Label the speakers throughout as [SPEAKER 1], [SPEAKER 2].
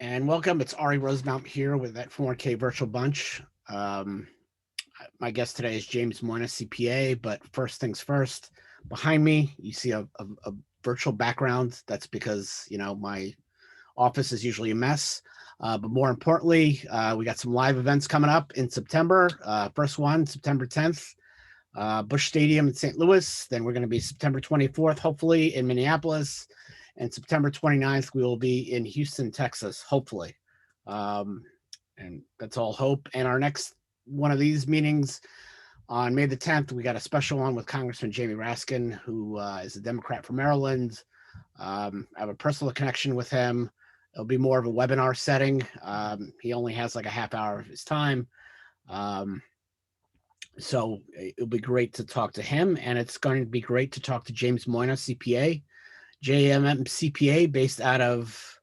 [SPEAKER 1] And welcome. It's Ari Rosemount here with that 4K Virtual Bunch. Um, my guest today is James Moyna, CPA. But first things first, behind me, you see a virtual background. That's because, my office is usually a mess. But more importantly, we got some live events coming up in September. First one, September 10th, Busch Stadium in St. Louis. Then we're going to be September 24th, hopefully, in Minneapolis. And September 29th, we will be in Houston, Texas, hopefully. Um, and that's all hope. And our next one of these meetings on May the 10th, we got a special one with Congressman Jamie Raskin, who is a Democrat from Maryland. I have a personal connection with him. It'll be more of a webinar setting. He only has like a half hour of his time. So it'll be great to talk to him, and it's going to be great to talk to James Moyna, CPA, JMM CPA, based out of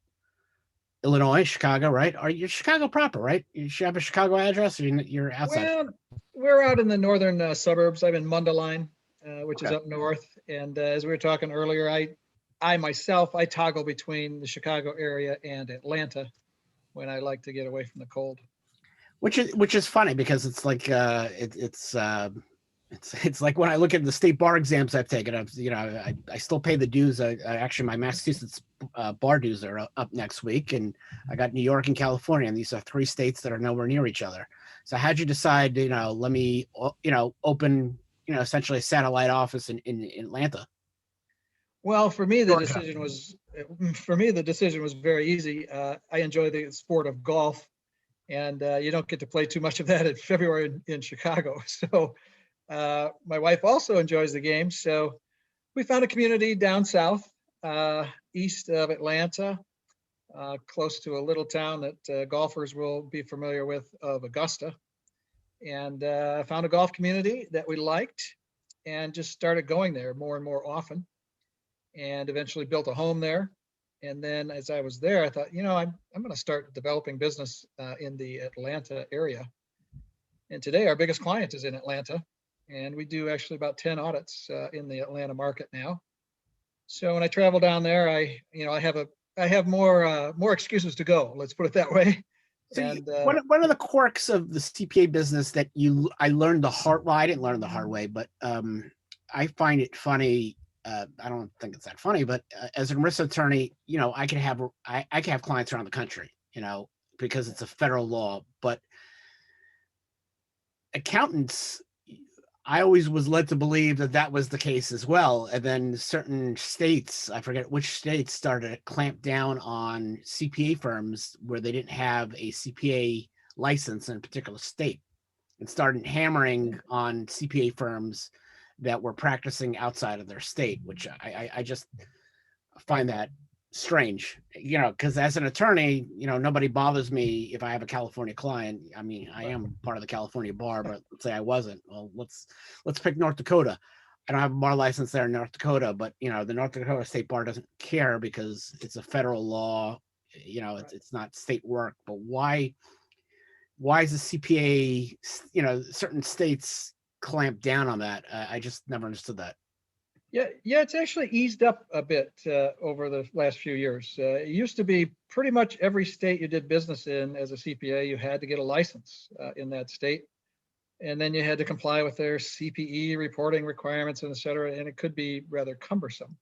[SPEAKER 1] Illinois, Chicago, right? Are you Chicago proper, right? You should have a Chicago address, or you're outside?
[SPEAKER 2] Well, we're out in the northern suburbs. I'm in Mundelein, which is
[SPEAKER 1] Okay.
[SPEAKER 2] up north. And as we were talking earlier, I myself, I toggle between the Chicago area and Atlanta when I like to get away from the cold.
[SPEAKER 1] Which is funny because it's like it's like when I look at the state bar exams I've taken. I still pay the dues. I actually, my Massachusetts bar dues are up next week, and I got New York and California, and these are three states that are nowhere near each other. So how'd you decide? Let me open essentially a satellite office in Atlanta,
[SPEAKER 2] Well,
[SPEAKER 1] Georgia?
[SPEAKER 2] for me, the decision was very easy. I enjoy the sport of golf, and you don't get to play too much of that in February in Chicago. So my wife also enjoys the game. So we found a community down south, east of Atlanta, close to a little town that golfers will be familiar with, of Augusta. And found a golf community that we liked and just started going there more and more often, and eventually built a home there. And then as I was there, I thought, I'm going to start developing business in the Atlanta area. And today our biggest client is in Atlanta, and we do actually about 10 audits in the Atlanta market now. So when I travel down there, I have more excuses to go. Let's put it that way.
[SPEAKER 1] So
[SPEAKER 2] And
[SPEAKER 1] what are the quirks of the CPA business that I learned the hard? Well, I didn't learn the hard way, but I find it funny. I don't think it's that funny, but as an ERISA attorney, I can have clients around the country, because it's a federal law. But accountants, I always was led to believe that that was the case as well. And then certain states, I forget which states, started to clamp down on CPA firms where they didn't have a CPA license in a particular state, and started hammering on CPA firms that were practicing outside of their state, which I just find that strange, because as an attorney, nobody bothers me if I have a California client. I mean, I am part of the California bar, but let's say I wasn't. Well, let's pick North Dakota. I don't have a bar license there in North Dakota, but the North Dakota State Bar doesn't care because it's a federal law. It's not state work. But why is the CPA, certain states clamp down on that? I just never understood that.
[SPEAKER 2] yeah, it's actually eased up a bit over the last few years. It used to be pretty much every state you did business in as a CPA, you had to get a license in that state. And then you had to comply with their CPE reporting requirements and et cetera. And it could be rather cumbersome.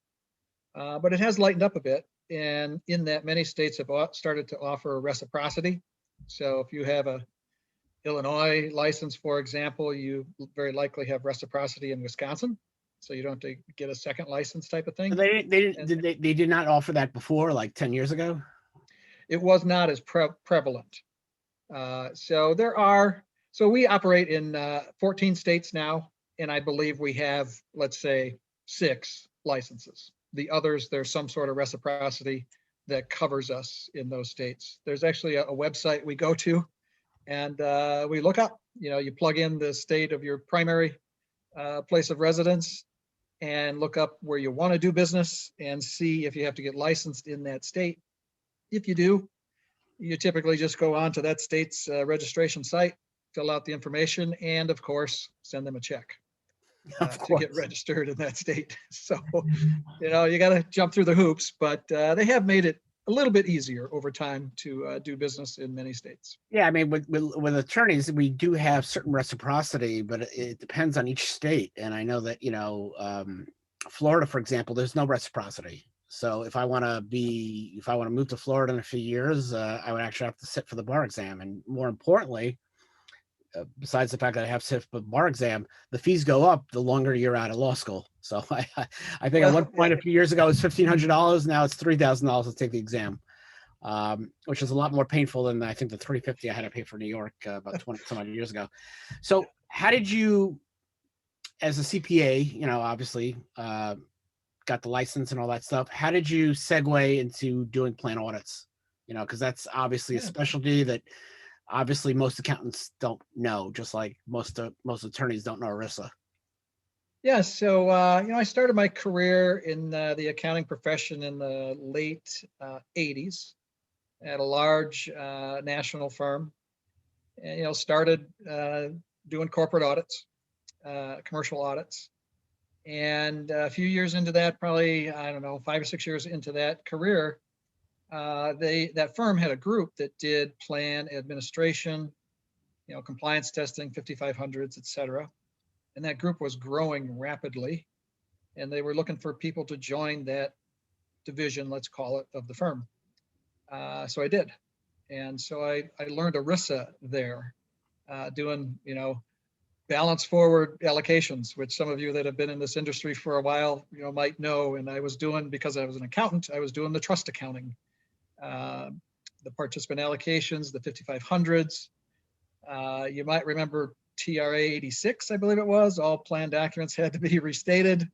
[SPEAKER 2] But it has lightened up a bit. And in that, many states have started to offer reciprocity. So if you have a Illinois license, for example, you very likely have reciprocity in Wisconsin. So you don't have to get a second license type of thing.
[SPEAKER 1] They did not offer that before, like 10 years ago.
[SPEAKER 2] It was not as prevalent. So we operate in 14 states now, and I believe we have, let's say, 6 licenses. The others, there's some sort of reciprocity that covers us in those states. There's actually a website we go to, and we look up, you plug in the state of your primary place of residence and look up where you want to do business and see if you have to get licensed in that state. If you do, you typically just go on to that state's registration site, fill out the information, and of course, send them a check to get registered in that state. So, you got to jump through the hoops, but they have made it a little bit easier over time to do business in many states.
[SPEAKER 1] Yeah, I mean, with attorneys, we do have certain reciprocity, but it depends on each state. And I know that, Florida, for example, there's no reciprocity. So if I want to move to Florida in a few years, I would actually have to sit for the bar exam. And more importantly, besides the fact that I have to sit for the bar exam, the fees go up the longer you're out of law school. So I think at one
[SPEAKER 2] Well, yeah,
[SPEAKER 1] point a few years ago it was $1,500. Now it's $3,000 to take the exam, which is a lot more painful than I think the $350 I had to pay for New York about 20 some odd years ago. So how did you, as a CPA, obviously got the license and all that stuff, how did you segue into doing plan audits? Because that's obviously a
[SPEAKER 2] yeah.
[SPEAKER 1] specialty that obviously most accountants don't know, just like most attorneys don't know ERISA.
[SPEAKER 2] Yeah, so I started my career in the accounting profession in the late 80s at a large national firm, and started doing corporate audits, commercial audits, and a few years into that, probably I don't know, 5 or 6 years into that career, that firm had a group that did plan administration, compliance testing, 5500s, et cetera. And that group was growing rapidly, and they were looking for people to join that division, let's call it, of the firm. So I did. And so I learned ERISA there, doing, balance forward allocations, which some of you that have been in this industry for a while, might know. And I was doing, because I was an accountant, I was doing the trust accounting, the participant allocations, the 5500s. You might remember TRA 86, I believe it was. All plan documents had to be restated.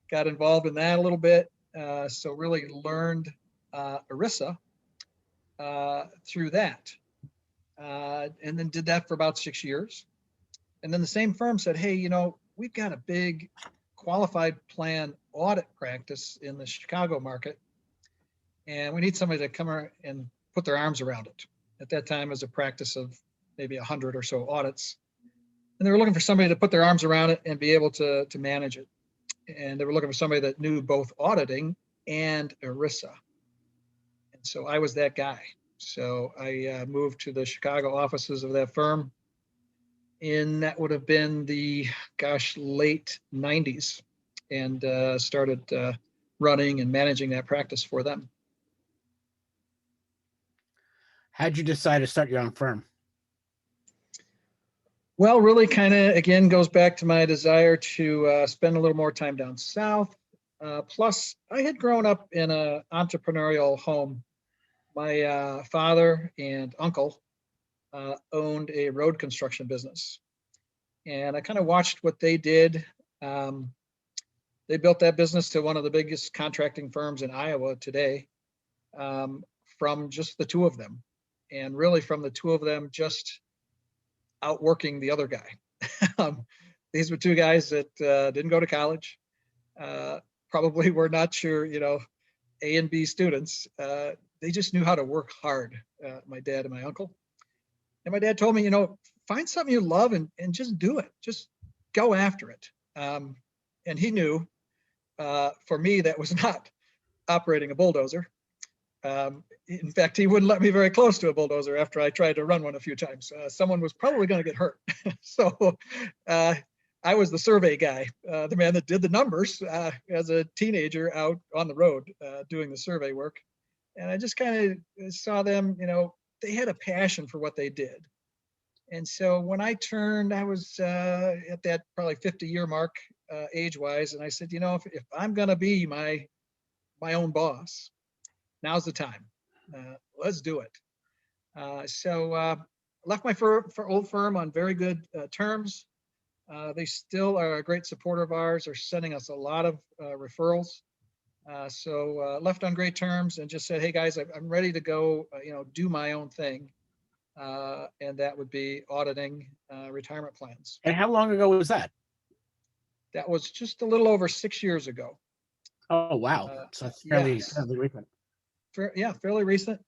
[SPEAKER 2] Got involved in that a little bit. So really learned ERISA through that. And then did that for about 6 years. And then the same firm said, hey, we've got a big qualified plan audit practice in the Chicago market, and we need somebody to come and put their arms around it. At that time, it was a practice of maybe 100 or so audits. And they were looking for somebody to put their arms around it and be able to manage it. And they were looking for somebody that knew both auditing and ERISA. And so I was that guy. So I moved to the Chicago offices of that firm, and that would have been the, late 90s, and started running and managing that practice for them.
[SPEAKER 1] How'd you decide to start your own firm?
[SPEAKER 2] Well, really kind of, again, goes back to my desire to spend a little more time down south. Plus, I had grown up in an entrepreneurial home. My father and uncle owned a road construction business. And I kind of watched what they did. They built that business to one of the biggest contracting firms in Iowa today, from just the two of them. And really from the two of them just outworking the other guy. These were two guys that didn't go to college, probably were not sure, A and B students. They just knew how to work hard, my dad and my uncle. And my dad told me, find something you love and just do it. Just go after it. And he knew, for me, that was not operating a bulldozer. In fact, he wouldn't let me very close to a bulldozer after I tried to run one a few times. Someone was probably going to get hurt. So I was the survey guy, the man that did the numbers as a teenager out on the road doing the survey work. And I just kind of saw them, they had a passion for what they did. And so when I turned, I was at that probably 50-year mark age-wise. And I said, if I'm going to be my own boss, now's the time. Let's do it. So left my old firm on very good terms. They still are a great supporter of ours, are sending us a lot of referrals. So left on great terms and just said, hey guys, I'm ready to go, do my own thing. And that would be auditing retirement plans.
[SPEAKER 1] And how long ago was that?
[SPEAKER 2] That was just a little over 6 years ago.
[SPEAKER 1] Oh, wow. So that's fairly recent.
[SPEAKER 2] Fairly recent.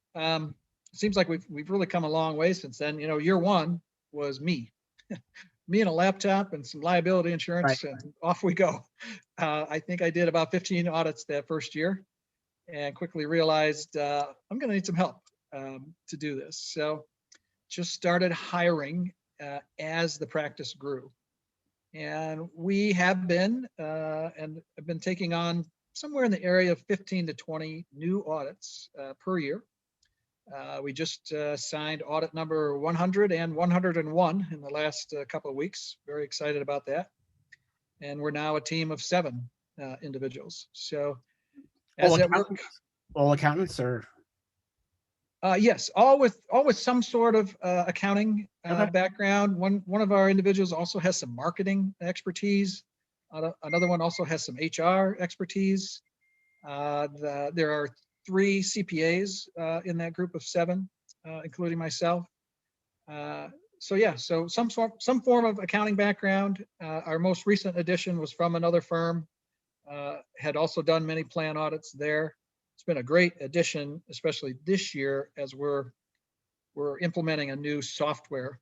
[SPEAKER 2] Seems like we've really come a long way since then. Year one was me and a laptop and some liability insurance, right, and off we go. I think I did about 15 audits that first year. and quickly realized I'm going to need some help to do this. So just started hiring as the practice grew. And we have been and have been taking on somewhere in the area of 15 to 20 new audits per year. We just signed audit number 100 and 101 in the last couple of weeks. Very excited about that. And we're now a team of 7 individuals. So as that work,
[SPEAKER 1] all accountants or
[SPEAKER 2] yes, all with some sort of accounting
[SPEAKER 1] okay.
[SPEAKER 2] background. One of our individuals also has some marketing expertise. Another one also has some HR expertise. There are 3 CPAs in that group of 7, including myself. So yeah, so some form of accounting background. Our most recent addition was from another firm. Had also done many plan audits there. It's been a great addition, especially this year as we're implementing a new software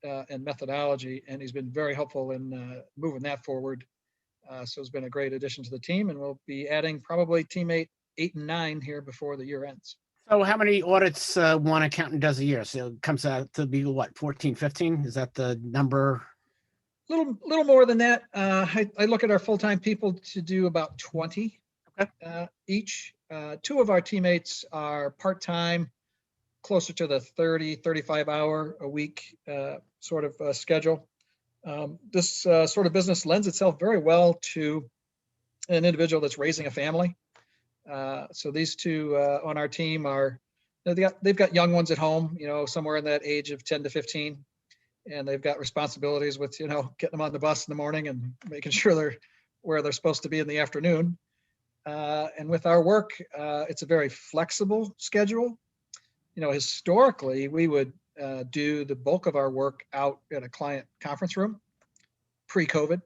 [SPEAKER 2] and methodology, and he's been very helpful in moving that forward. So it's been a great addition to the team, and we'll be adding probably teammate 8 and 9 here before the year ends.
[SPEAKER 1] So how many audits one accountant does a year? So it comes out to be what, 14, 15? Is that the number?
[SPEAKER 2] Little more than that. I look at our full-time people to do about 20 each. 2 of our teammates are part-time, closer to the 30, 35 hour a week sort of schedule. This sort of business lends itself very well to an individual that's raising a family. So these 2 on our team are, they've got young ones at home, somewhere in that age of 10 to 15. And they've got responsibilities with, getting them on the bus in the morning and making sure they're where they're supposed to be in the afternoon. And with our work, it's a very flexible schedule. Historically, we would do the bulk of our work out at a client conference room pre-COVID.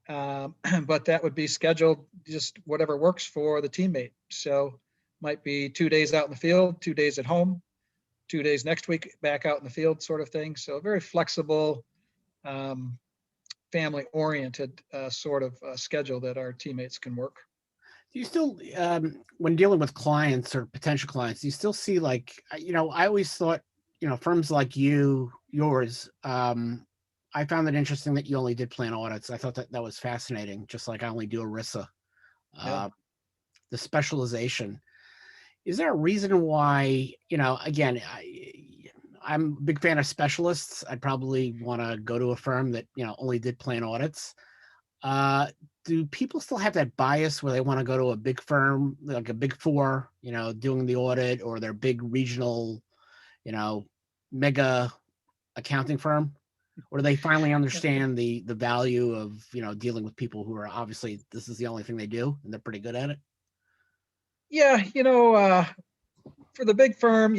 [SPEAKER 2] But that would be scheduled just whatever works for the teammate. So might be 2 days out in the field, 2 days at home, 2 days next week back out in the field sort of thing. So very flexible, family-oriented sort of schedule that our teammates can work.
[SPEAKER 1] Do you still, when dealing with clients or potential clients, do you still see like, I always thought, firms like yours, I found it interesting that you only did plan audits. I thought that was fascinating, just like I only do ERISA.
[SPEAKER 2] Yeah.
[SPEAKER 1] The specialization. Is there a reason why, again, I'm a big fan of specialists. I'd probably want to go to a firm that, only did plan audits. Do people still have that bias where they want to go to a big firm, like a big 4, doing the audit, or their big regional, mega accounting firm? Or do they finally understand the value of, dealing with people who are obviously, this is the only thing they do and they're pretty good at it?
[SPEAKER 2] Yeah, for the big firm,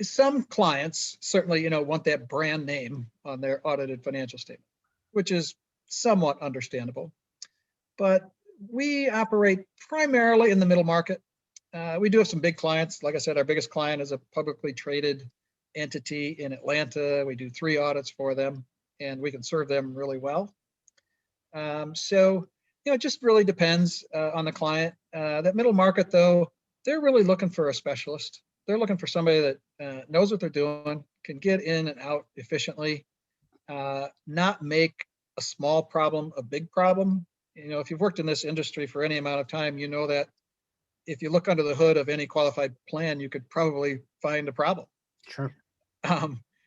[SPEAKER 2] some clients certainly, want that brand name on their audited financial statement, which is somewhat understandable. But we operate primarily in the middle market. We do have some big clients. Like I said, our biggest client is a publicly traded entity in Atlanta. We do 3 audits for them, and we can serve them really well. So, it just really depends on the client. That middle market, though, they're really looking for a specialist. They're looking for somebody that knows what they're doing, can get in and out efficiently, not make a small problem a big problem. If you've worked in this industry for any amount of time, you know that if you look under the hood of any qualified plan, you could probably find a problem.
[SPEAKER 1] Sure.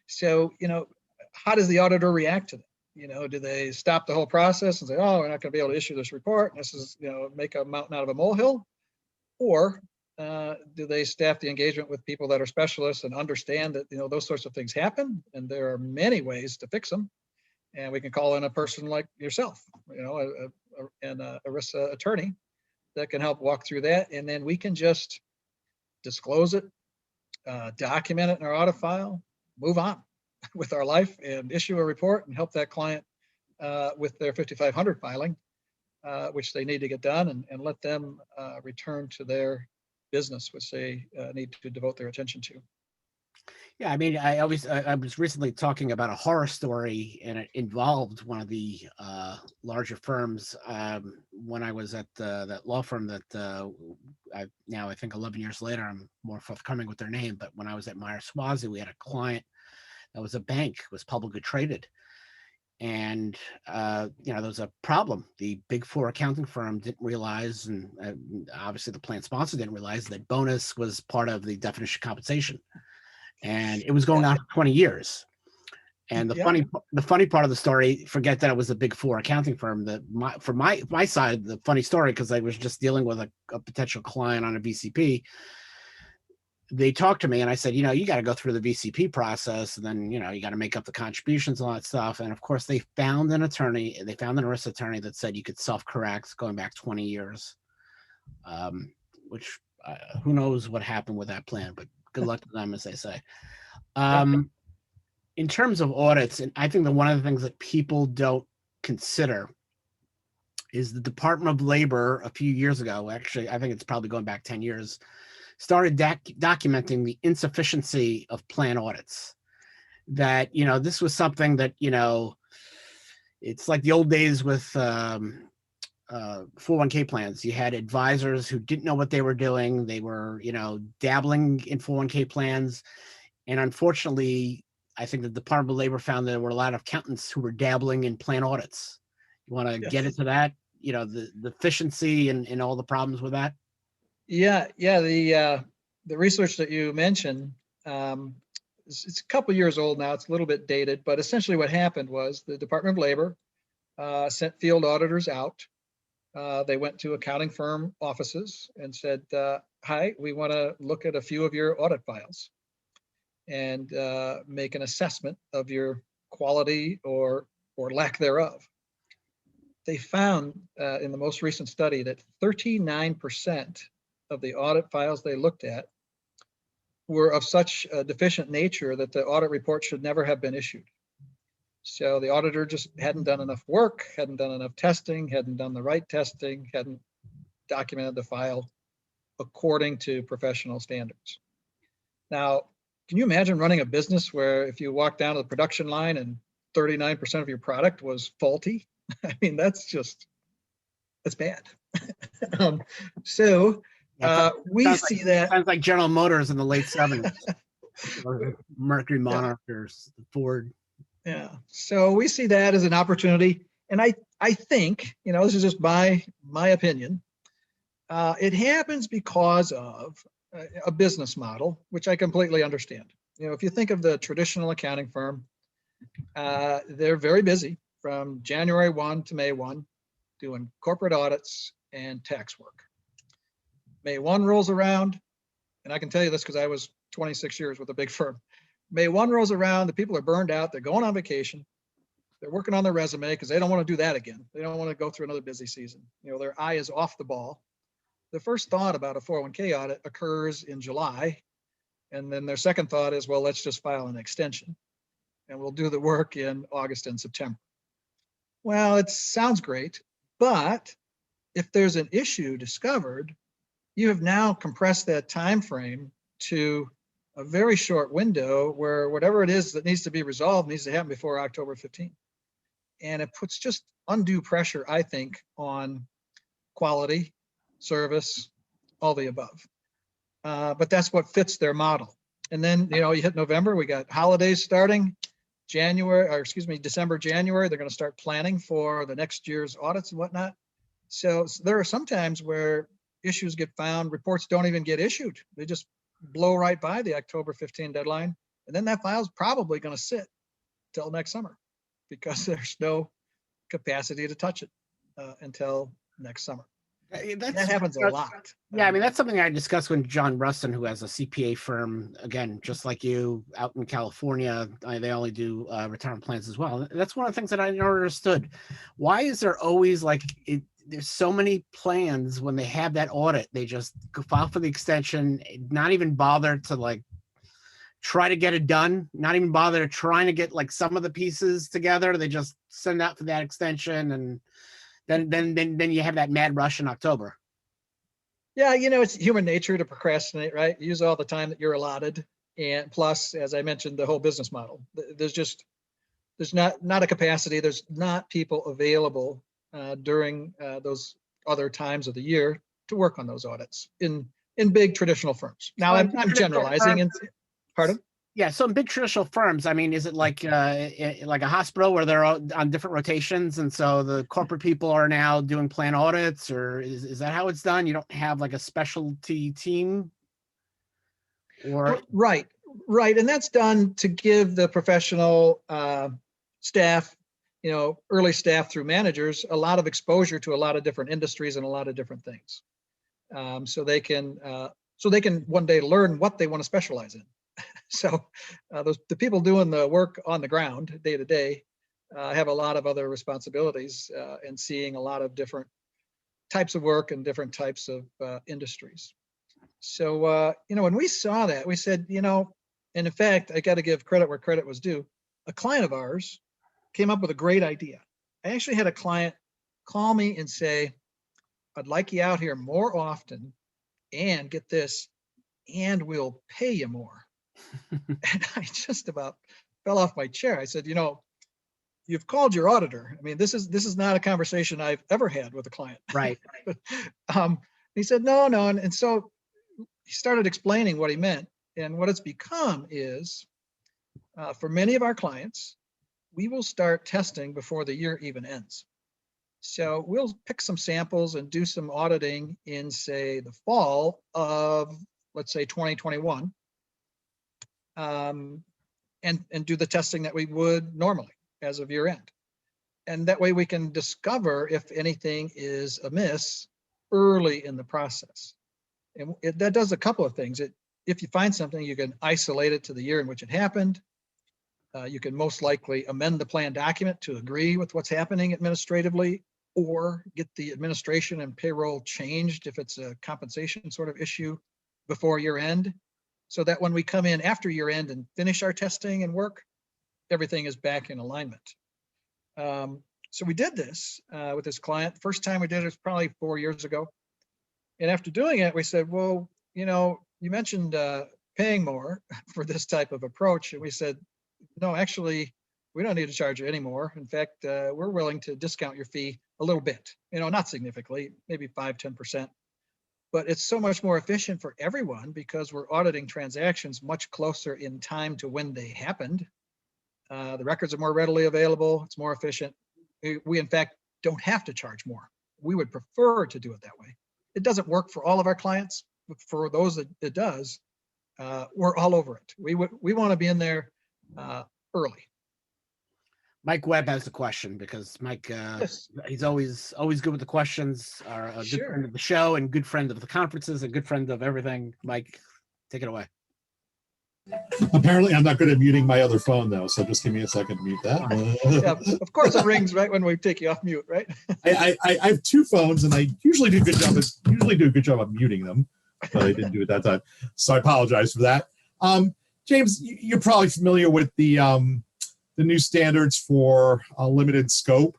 [SPEAKER 2] So, how does the auditor react to that? Do they stop the whole process and say, oh, we're not going to be able to issue this report? This is, make a mountain out of a molehill? Or do they staff the engagement with people that are specialists and understand that, those sorts of things happen and there are many ways to fix them? And we can call in a person like yourself, an ERISA attorney that can help walk through that. And then we can just disclose it, document it in our audit file, move on with our life and issue a report and help that client with their 5500 filing, which they need to get done, and let them return to their business, which they need to devote their attention to.
[SPEAKER 1] Yeah, I mean, I was recently talking about a horror story, and it involved one of the larger firms. When I was at that law firm that I think 11 years later, I'm more forthcoming with their name. But when I was at Meyer Swazi, we had a client that was a bank, was publicly traded, and there was a problem. The big four accounting firm didn't realize, and obviously the plan sponsor didn't realize, that bonus was part of the definition of compensation, and it was
[SPEAKER 2] Yeah,
[SPEAKER 1] going on for 20 years. And
[SPEAKER 2] yeah,
[SPEAKER 1] the funny part of the story, forget that it was a big four accounting firm. For my side, the funny story, because I was just dealing with a potential client on a VCP. They talked to me, and I said, you got to go through the VCP process, and then you got to make up the contributions and all that stuff. And of course, they found an attorney. They found an ERISA attorney that said you could self-correct going back 20 years. Which who knows what happened with that plan, but good luck to them, as they say.
[SPEAKER 2] yeah,
[SPEAKER 1] In terms of audits, and I think that one of the things that people don't consider is the Department of Labor a few years ago, actually, I think it's probably going back 10 years, started documenting the insufficiency of plan audits. That, this was something that, it's like the old days with 401k plans. You had advisors who didn't know what they were doing. They were, dabbling in 401k plans. And unfortunately, I think the Department of Labor found there were a lot of accountants who were dabbling in plan audits. You want to get
[SPEAKER 2] yes.
[SPEAKER 1] into that? The efficiency and all the problems with that?
[SPEAKER 2] Yeah, yeah. The research that you mentioned, it's a couple years old now. It's a little bit dated, but essentially what happened was the Department of Labor sent field auditors out. They went to accounting firm offices and said, "Hi, we want to look at a few of your audit files and make an assessment of your quality or lack thereof." They found in the most recent study that 39% of the audit files they looked at were of such a deficient nature that the audit report should never have been issued. So the auditor just hadn't done enough work, hadn't done enough testing, hadn't done the right testing, hadn't documented the file according to professional standards. Now, can you imagine running a business where if you walk down to the production line and 39% of your product was faulty? I mean, that's bad. So we see that.
[SPEAKER 1] Sounds like General Motors in the late 70s, or Mercury
[SPEAKER 2] Yeah,
[SPEAKER 1] Monarchs, Ford.
[SPEAKER 2] yeah. So we see that as an opportunity. And I think, this is just my opinion. It happens because of a business model, which I completely understand. If you think of the traditional accounting firm, they're very busy from January 1 to May 1, doing corporate audits and tax work. May 1 rolls around, and I can tell you this because I was 26 years with a big firm. May 1 rolls around, the people are burned out, they're going on vacation, they're working on their resume because they don't want to do that again. They don't want to go through another busy season. Their eye is off the ball. The first thought about a 401k audit occurs in July, and then their second thought is, well, let's just file an extension, and we'll do the work in August and September. Well, it sounds great, but if there's an issue discovered, you have now compressed that time frame to a very short window where whatever it is that needs to be resolved needs to happen before October 15th. And it puts just undue pressure, I think, on quality, service, all the above. But that's what fits their model. And then, you hit November, we got holidays starting. December, January, they're going to start planning for the next year's audits and whatnot. So there are some times where issues get found, reports don't even get issued. They just blow right by the October 15 deadline. And then that file's probably going to sit till next summer because there's no capacity to touch it until next summer. That happens a lot.
[SPEAKER 1] Yeah, I mean, that's something I discussed with John Rustin, who has a CPA firm, again, just like you, out in California. They only do retirement plans as well. That's one of the things that I never understood. Why is there always there's so many plans when they have that audit, they just file for the extension, not even bother to try to get it done, not even bother trying to get some of the pieces together. They just send out for that extension, and then you have that mad rush in October.
[SPEAKER 2] Yeah, it's human nature to procrastinate, right? Use all the time that you're allotted. And plus, as I mentioned, the whole business model. There's not a capacity. There's not people available during those other times of the year to work on those audits in big traditional firms. Now, I'm generalizing. Pardon?
[SPEAKER 1] Yeah, so in big traditional firms, I mean, is it like a hospital where they're all on different rotations, and so the corporate people are now doing plan audits, or is that how it's done? You don't have like a specialty team, or
[SPEAKER 2] Right, and that's done to give the professional staff, early staff through managers, a lot of exposure to a lot of different industries and a lot of different things, so they can one day learn what they want to specialize in. So the people doing the work on the ground day to day have a lot of other responsibilities and seeing a lot of different types of work and different types of industries. So, when we saw that, we said, and in fact, I got to give credit where credit was due. A client of ours came up with a great idea. I actually had a client call me and say, I'd like you out here more often, and get this, and we'll pay you more. And I just about fell off my chair. I said, you've called your auditor. I mean, this is not a conversation I've ever had with a client.
[SPEAKER 1] right?
[SPEAKER 2] He said, no. And so he started explaining what he meant. And what it's become is, for many of our clients, we will start testing before the year even ends. So we'll pick some samples and do some auditing in, say, the fall of, let's say, 2021. And do the testing that we would normally as of year end. And that way we can discover if anything is amiss early in the process. And that does a couple of things. If you find something, you can isolate it to the year in which it happened. You can most likely amend the plan document to agree with what's happening administratively, or get the administration and payroll changed if it's a compensation sort of issue before year end, so that when we come in after year end and finish our testing and work, everything is back in alignment. So we did this with this client. First time we did it was probably 4 years ago. And after doing it, we said, well, you mentioned paying more for this type of approach. And we said, no, actually, we don't need to charge you anymore. In fact, we're willing to discount your fee a little bit, not significantly, maybe 5–10%. But it's so much more efficient for everyone because we're auditing transactions much closer in time to when they happened. The records are more readily available. It's more efficient. We, in fact, don't have to charge more. We would prefer to do it that way. It doesn't work for all of our clients, but for those that it does, we're all over it. We want to be in there early.
[SPEAKER 1] Mike Webb has a question, because Mike,
[SPEAKER 2] Yes.
[SPEAKER 1] he's always good with the questions. Are a good friend of the show and good friend of the conferences and good friend of everything. Mike, take it away.
[SPEAKER 3] Apparently, I'm not good at muting my other phone though, so just give me a second to mute that.
[SPEAKER 2] Yeah, of course, it rings right when we take you off mute, right?
[SPEAKER 3] I have two phones, and I usually do a good job of muting them, but I didn't do it that time, so I apologize for that. James, you're probably familiar with the new standards for limited scope,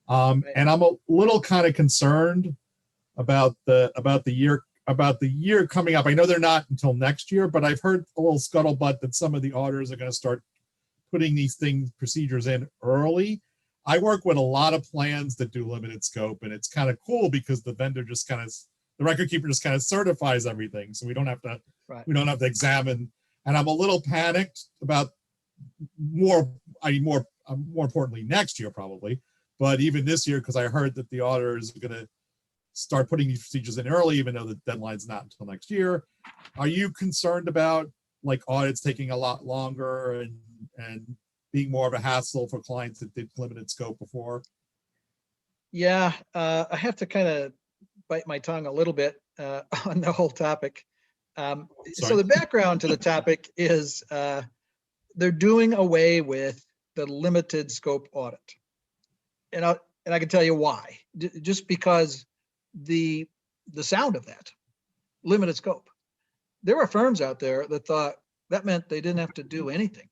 [SPEAKER 3] and I'm a little kind of concerned about the year coming up. I know they're not until next year, but I've heard a little scuttlebutt that some of the auditors are going to start putting these procedures in early. I work with a lot of plans that do limited scope, and it's kind of cool because the record keeper just kind of certifies everything, so we don't have to examine. And I'm a little panicked about more importantly next year probably, but even this year, because I heard that the auditors are going to start putting these procedures in early, even though the deadline's not until next year. Are you concerned about like audits taking a lot longer and being more of a hassle for clients that did limited scope before?
[SPEAKER 2] Yeah, I have to kind of bite my tongue a little bit on the whole topic. So the background to the topic is they're doing away with the limited scope audit. And I can tell you why. Just because the sound of that, limited scope. There were firms out there that thought that meant they didn't have to do anything,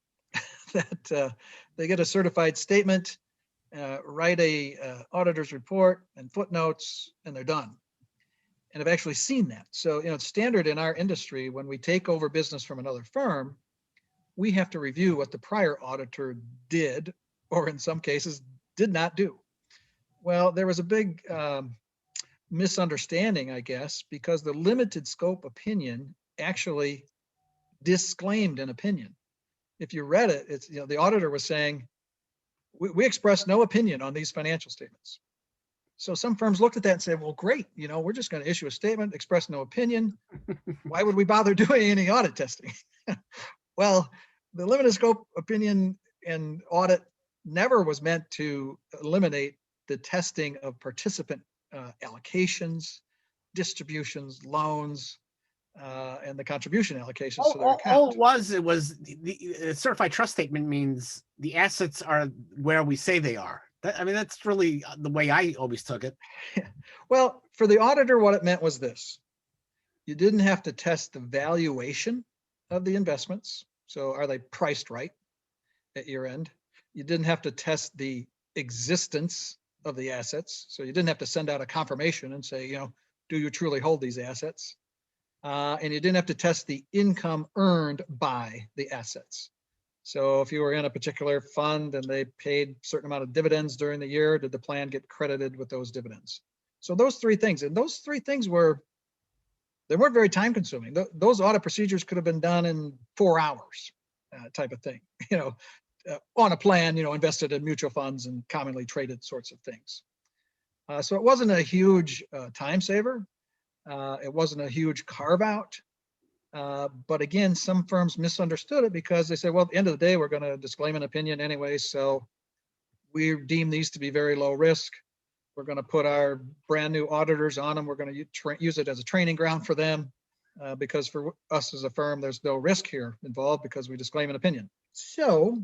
[SPEAKER 2] that they get a certified statement, write a auditor's report and footnotes, and they're done. and have actually seen that. So, it's standard in our industry when we take over business from another firm, we have to review what the prior auditor did, or in some cases did not do. Well, there was a big misunderstanding, I guess, because the limited scope opinion actually disclaimed an opinion. If you read it, it's, the auditor was saying, we express no opinion on these financial statements. So some firms looked at that and said, well, great, we're just going to issue a statement, express no opinion. Why would we bother doing any audit testing? Well, the limited scope opinion and audit never was meant to eliminate the testing of participant allocations, distributions, loans, and the contribution allocations to their account.
[SPEAKER 1] All it was the certified trust statement means the assets are where we say they are. That's really the way I always took it.
[SPEAKER 2] Well, for the auditor, what it meant was this. You didn't have to test the valuation of the investments. So are they priced right at year end? You didn't have to test the existence of the assets. So you didn't have to send out a confirmation and say, do you truly hold these assets? And you didn't have to test the income earned by the assets. So if you were in a particular fund and they paid a certain amount of dividends during the year, did the plan get credited with those dividends? So those three things, and those three things they weren't very time consuming. Those audit procedures could have been done in 4 hours type of thing, on a plan, invested in mutual funds and commonly traded sorts of things. So it wasn't a huge time saver. It wasn't a huge carve out. But again, some firms misunderstood it because they said, well, at the end of the day, we're going to disclaim an opinion anyway. So we deem these to be very low risk. We're going to put our brand new auditors on them. We're going to use it as a training ground for them because for us as a firm, there's no risk here involved because we disclaim an opinion. So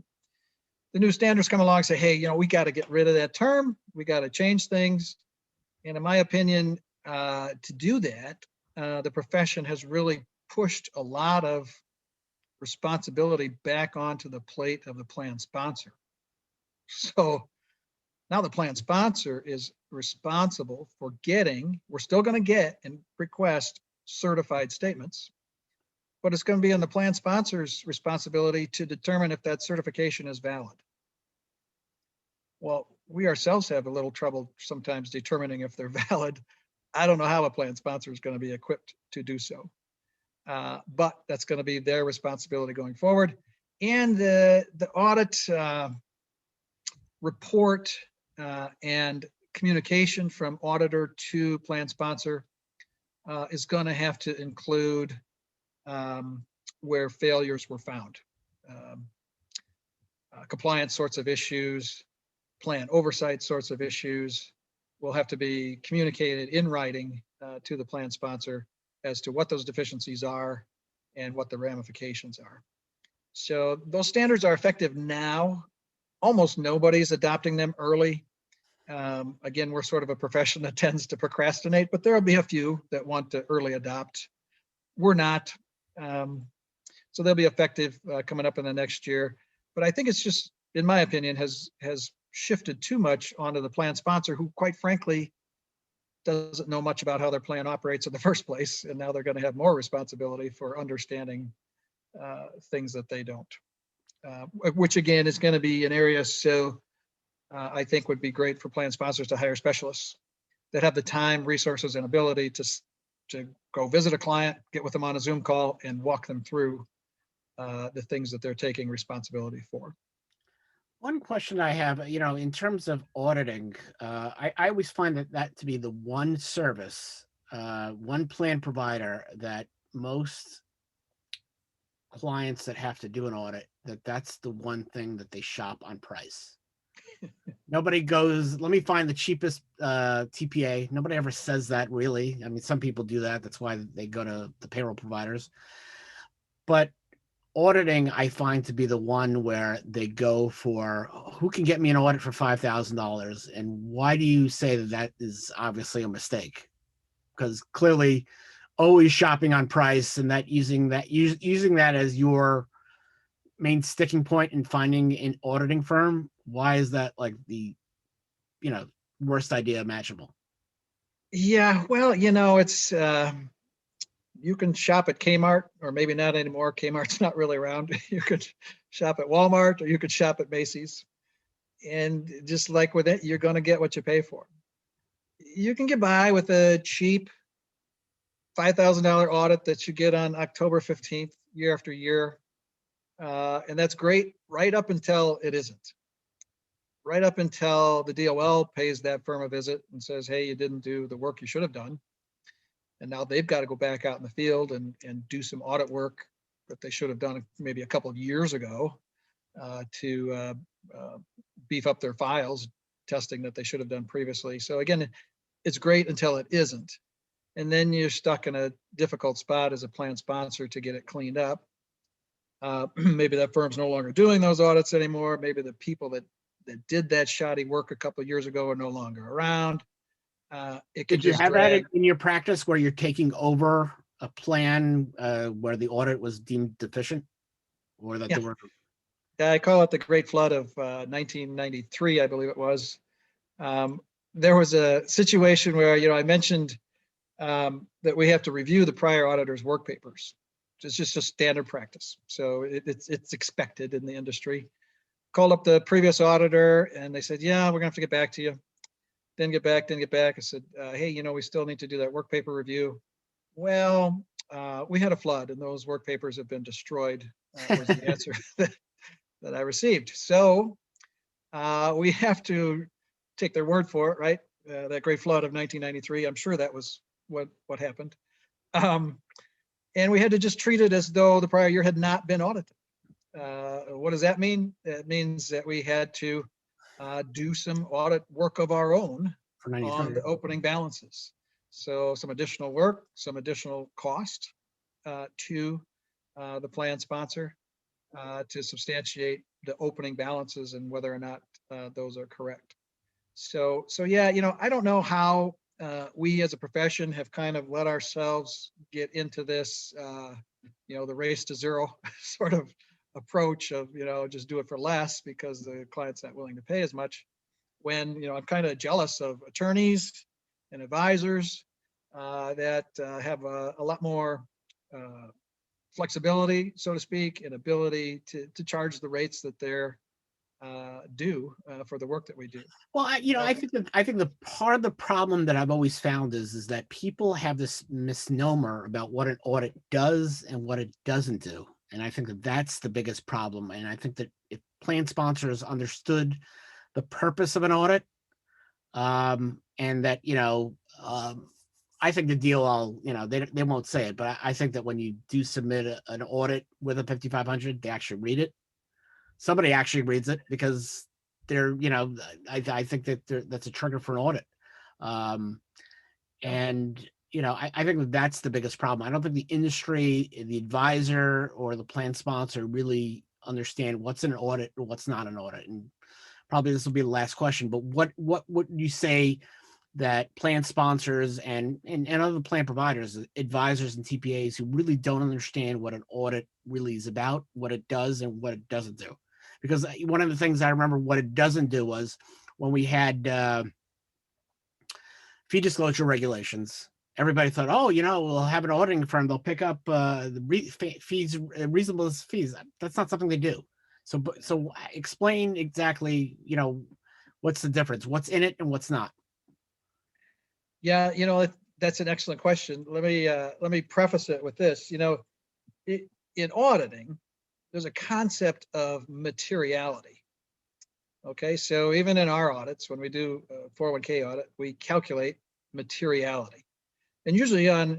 [SPEAKER 2] the new standards come along and say, hey, we got to get rid of that term. We got to change things. And in my opinion, to do that, the profession has really pushed a lot of responsibility back onto the plate of the plan sponsor. So now the plan sponsor is responsible for we're still going to get and request certified statements, but it's going to be on the plan sponsor's responsibility to determine if that certification is valid. Well, we ourselves have a little trouble sometimes determining if they're valid. I don't know how a plan sponsor is going to be equipped to do so. But that's going to be their responsibility going forward. And the audit report and communication from auditor to plan sponsor is going to have to include where failures were found. Compliance sorts of issues, plan oversight sorts of issues will have to be communicated in writing to the plan sponsor as to what those deficiencies are and what the ramifications are. So those standards are effective now. Almost nobody's adopting them early. Again, we're sort of a profession that tends to procrastinate, but there'll be a few that want to early adopt. We're not. So they'll be effective coming up in the next year. But I think it's just, in my opinion, has shifted too much onto the plan sponsor, who quite frankly doesn't know much about how their plan operates in the first place. And now they're going to have more responsibility for understanding things that they don't, which again is going to be an area. So I think would be great for plan sponsors to hire specialists that have the time, resources, and ability to go visit a client, get with them on a Zoom call, and walk them through the things that they're taking responsibility for.
[SPEAKER 1] One question I have, in terms of auditing, I always find that to be the one service, one plan provider that most clients that have to do an audit, that's the one thing that they shop on price. Nobody goes, let me find the cheapest TPA. Nobody ever says that, really. I mean, some people do that. That's why they go to the payroll providers. But auditing, I find to be the one where they go for who can get me an audit for $5,000, and why do you say that is obviously a mistake? Because clearly, always shopping on price and using that as your main sticking point in finding an auditing firm. Why is that like the worst idea imaginable?
[SPEAKER 2] Yeah, well, it's you can shop at Kmart, or maybe not anymore. Kmart's not really around. You could shop at Walmart, or you could shop at Macy's. And just like with it, you're going to get what you pay for. You can get by with a cheap $5,000 audit that you get on October 15th, year after year. And that's great right up until it isn't. Right up until the DOL pays that firm a visit and says, hey, you didn't do the work you should have done. And now they've got to go back out in the field and do some audit work that they should have done maybe a couple of years ago to beef up their files, testing that they should have done previously. So again, it's great until it isn't. And then you're stuck in a difficult spot as a plan sponsor to get it cleaned up. Maybe that firm's no longer doing those audits anymore. Maybe the people that did that shoddy work a couple of years ago are no longer around. It could
[SPEAKER 1] Did you
[SPEAKER 2] just
[SPEAKER 1] have that
[SPEAKER 2] drag.
[SPEAKER 1] in your practice where you're taking over a plan where the audit was deemed deficient, or that
[SPEAKER 2] Yeah.
[SPEAKER 1] there were?
[SPEAKER 2] I call it the Great Flood of 1993, I believe it was. There was a situation where, I mentioned that we have to review the prior auditor's work papers. It's just a standard practice. So it's expected in the industry. Called up the previous auditor and they said, yeah, we're gonna have to get back to you. Didn't get back. I said, hey, we still need to do that work paper review. Well, we had a flood and those work papers have been destroyed, was the answer that I received. So we have to take their word for it, right? That great flood of 1993. I'm sure that was what happened. And we had to just treat it as though the prior year had not been audited. What does that mean? It means that we had to do some audit work of our own
[SPEAKER 1] For
[SPEAKER 2] on
[SPEAKER 1] 93.
[SPEAKER 2] the opening balances. So some additional work, some additional cost to the plan sponsor to substantiate the opening balances and whether or not those are correct. So yeah, I don't know how we as a profession have kind of let ourselves get into this, the race to zero sort of approach of, just do it for less because the client's not willing to pay as much. When, I'm kind of jealous of attorneys and advisors that have a lot more flexibility, so to speak, and ability to charge the rates that they're due for the work that we do.
[SPEAKER 1] Well, I think the part of the problem that I've always found is that people have this misnomer about what an audit does and what it doesn't do, and I think that that's the biggest problem. And I think that if plan sponsors understood the purpose of an audit, and that I think the deal, they won't say it, but I think that when you do submit an audit with a 5500, they actually read it. Somebody actually reads it because they're, I think that that's a trigger for an audit. And, I think that that's the biggest problem. I don't think the industry, the advisor or the plan sponsor really understand what's an audit or what's not an audit. And probably this will be the last question, but what would you say that plan sponsors and other plan providers, advisors and TPAs who really don't understand what an audit really is about, what it does and what it doesn't do? Because one of the things I remember what it doesn't do was when we had fee disclosure regulations, everybody thought, oh, we'll have an auditing firm, they'll pick up the fees, reasonable fees. That's not something they do. So explain exactly, what's the difference, what's in it and what's not.
[SPEAKER 2] Yeah, that's an excellent question. Let me preface it with this. In auditing, there's a concept of materiality. Okay, so even in our audits, when we do a 401k audit, we calculate materiality. And usually on,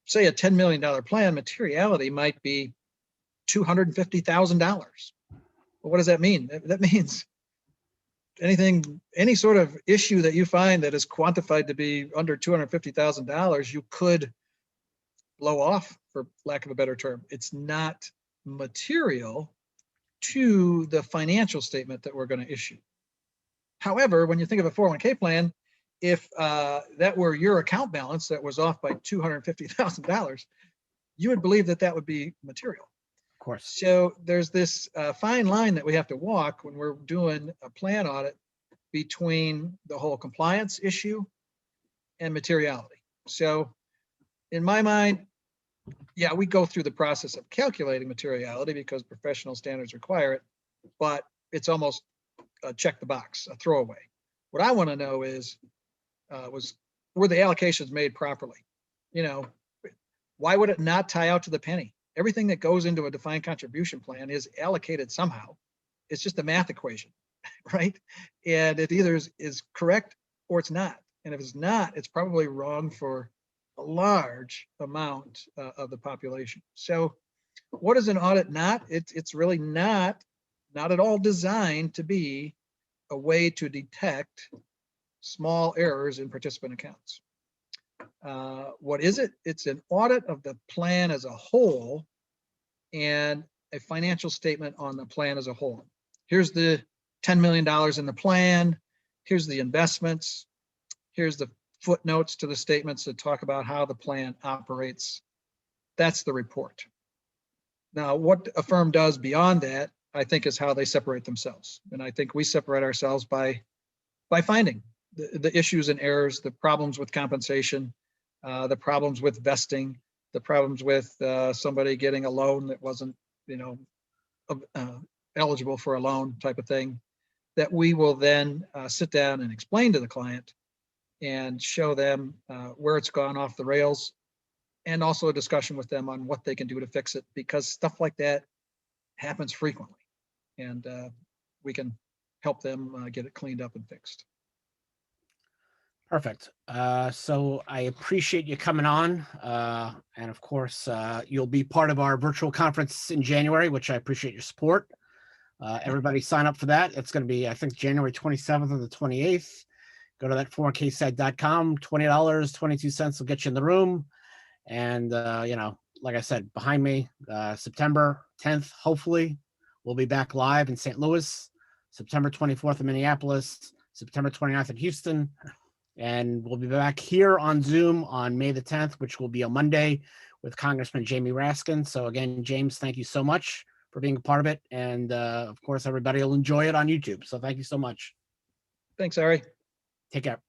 [SPEAKER 2] say a $10 million plan, materiality might be $250,000. Well, what does that mean? That means any sort of issue that you find that is quantified to be under $250,000, you could blow off, for lack of a better term. It's not material to the financial statement that we're going to issue. However, when you think of a 401k plan, if that were your account balance that was off by $250,000, you would believe that would be material.
[SPEAKER 1] Of course.
[SPEAKER 2] So there's this fine line that we have to walk when we're doing a plan audit between the whole compliance issue and materiality. So in my mind, yeah, we go through the process of calculating materiality because professional standards require it, but it's almost a check the box, a throwaway. What I want to know is, were the allocations made properly? You know, why would it not tie out to the penny? Everything that goes into a defined contribution plan is allocated somehow. It's just a math equation, right? And it either is correct or it's not. And if it's not, it's probably wrong for a large amount of the population. So what is an audit not? It's really not at all designed to be a way to detect small errors in participant accounts. What is it? It's an audit of the plan as a whole and a financial statement on the plan as a whole. Here's the $10 million in the plan. Here's the investments. Here's the footnotes to the statements that talk about how the plan operates. That's the report. Now, what a firm does beyond that, I think, is how they separate themselves. And I think we separate ourselves by finding the issues and errors, the problems with compensation, the problems with vesting, the problems with somebody getting a loan that wasn't, eligible for a loan type of thing, that we will then sit down and explain to the client and show them where it's gone off the rails, and also a discussion with them on what they can do to fix it, because stuff like that happens frequently, and we can help them get it cleaned up and fixed.
[SPEAKER 1] Perfect. So I appreciate you coming on. And of course, you'll be part of our virtual conference in January, which I appreciate your support. Everybody sign up for that. It's going to be, I think, January 27th or the 28th. Go to that 4ksite.com, $20, 22 cents will get you in the room. And, like I said, behind me, September 10th, hopefully, we'll be back live in St. Louis, September 24th in Minneapolis, September 29th in Houston. And we'll be back here on Zoom on May the 10th, which will be a Monday with Congressman Jamie Raskin. So again, James, thank you so much for being a part of it. And of course, everybody will enjoy it on YouTube. So thank you so much.
[SPEAKER 2] Thanks, Ari.
[SPEAKER 1] Take care.